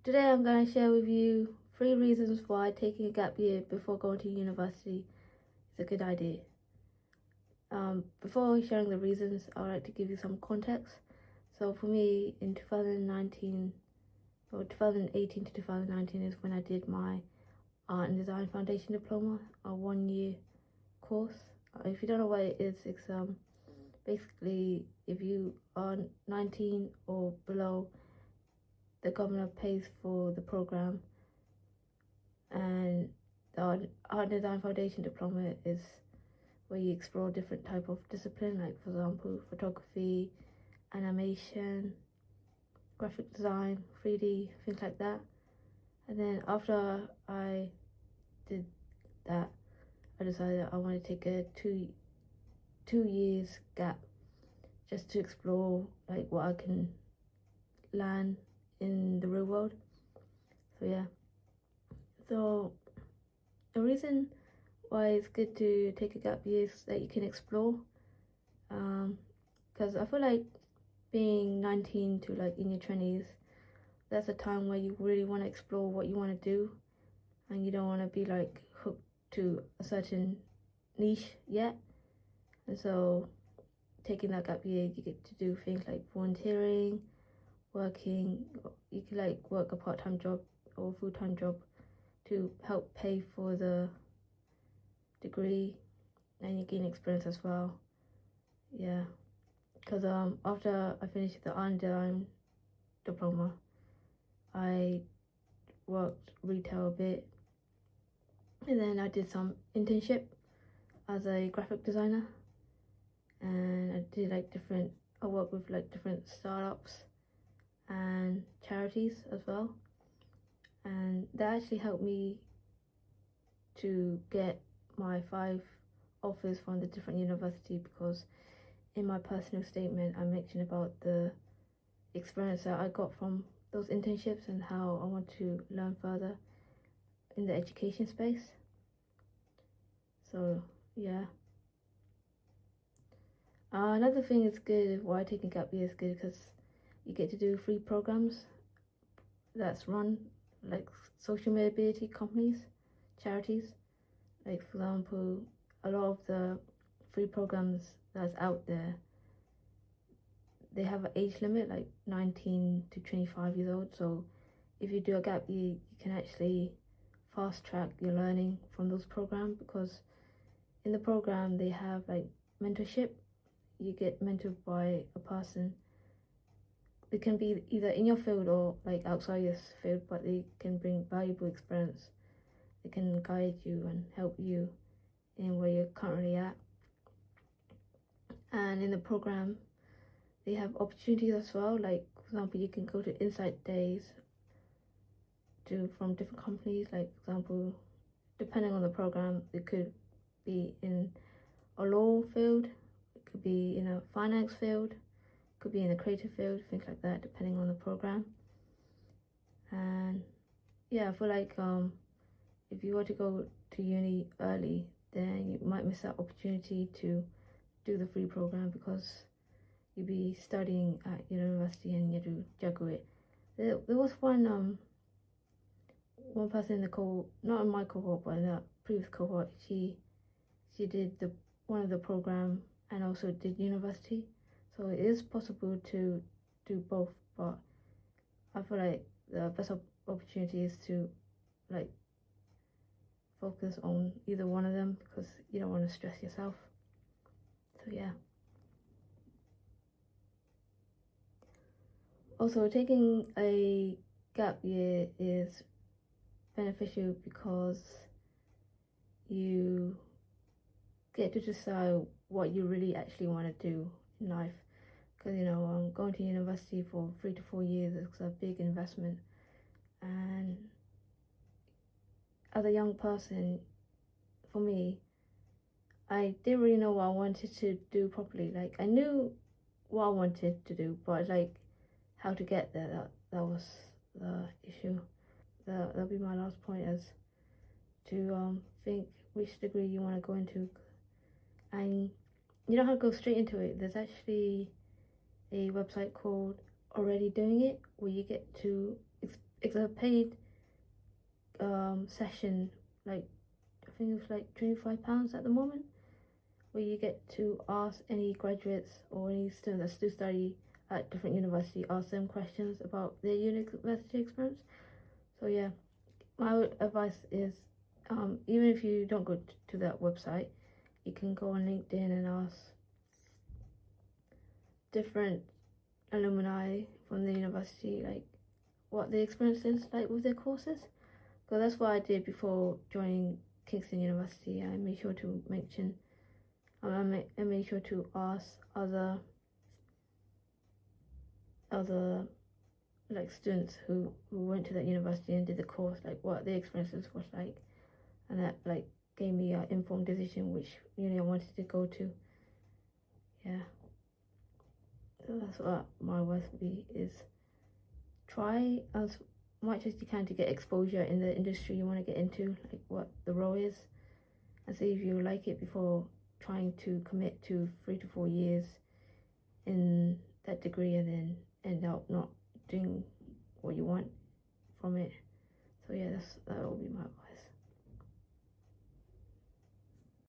Today I'm going to share with you 3 reasons why taking a gap year before going to university is a good idea. Before sharing the reasons, I would like to give you some context. So for me, in 2019 or 2018 to 2019 is when I did my Art and Design Foundation Diploma, a 1-year course. If you don't know what it is, it's basically if you are 19 or below, the government pays for the program, and the Art and Design Foundation Diploma is where you explore different type of discipline, like for example photography, animation, graphic design, 3D, things like that. And then after I did that, I decided I want to take a two years gap just to explore like what I can learn in the real world. So yeah, so the reason why it's good to take a gap year is that you can explore, because I feel like being 19 to like in your 20s, that's a time where you really want to explore what you want to do, and you don't want to be like hooked to a certain niche yet. And so taking that gap year, you get to do things like volunteering, working. You can like work a part-time job or full-time job to help pay for the degree, and you gain experience as well. Yeah, because after I finished the Art and Design Diploma, I worked retail a bit, and then I did some internship as a graphic designer, and I worked with like different startups and charities as well, and that actually helped me to get my 5 offers from the different university, because in my personal statement I mentioned about the experience that I got from those internships and how I want to learn further in the education space. So yeah, another thing is good why taking gap year is good, because you get to do free programs that's run like social mobility companies, charities. Like for example, a lot of the free programs that's out there, they have an age limit like 19 to 25 years old. So if you do a gap year, you can actually fast track your learning from those programs, because in the program they have like mentorship. You get mentored by a person. It can be either in your field or like outside your field, but they can bring valuable experience. They can guide you and help you in where you're currently at. And in the program, they have opportunities as well. Like for example, you can go to insight days from different companies. Like for example, depending on the program, it could be in a law field, it could be in a finance field, it could be in a creative field, things like that, depending on the program. And yeah, I feel like if you were to go to uni early, then you might miss that opportunity to do the free program, because you'll be studying at university and you have to juggle it. There was one person in the cohort, not in my cohort, but in the previous cohort, she did the one of the program and also did university. So it is possible to do both, but I feel like the best opportunity is to like focus on either one of them, because you don't want to stress yourself. So yeah. Also, taking a gap year is beneficial because you get to decide what you really actually want to do in life. Because going to university for 3 to 4 years is a big investment, and as a young person, for me, I didn't really know what I wanted to do properly. Like I knew what I wanted to do, but like how to get there, that was the issue. That'll be my last point, as to think which degree you want to go into, and you don't have to go straight into it. There's actually a website called Already Doing It, where you get to it's a paid session, like I think it's like £25 at the moment, where you get to ask any graduates or any students that still study at different university, ask them questions about their university experience. So yeah, my advice is, even if you don't go to that website, you can go on LinkedIn and ask different alumni from the university, like what their experience is like with their courses. Because that's what I did before joining Kingston University. I made sure to mention, I made sure to ask other like students who went to that university and did the course, like what their experiences was like, and that like gave me an informed decision which uni I wanted to go to. Yeah, so that's what my advice would be, is try as much as you can to get exposure in the industry you want to get into, like what the role is, and see if you like it before trying to commit to 3 to 4 years in that degree and then end up not doing what you want from it. So yeah, that will be my advice.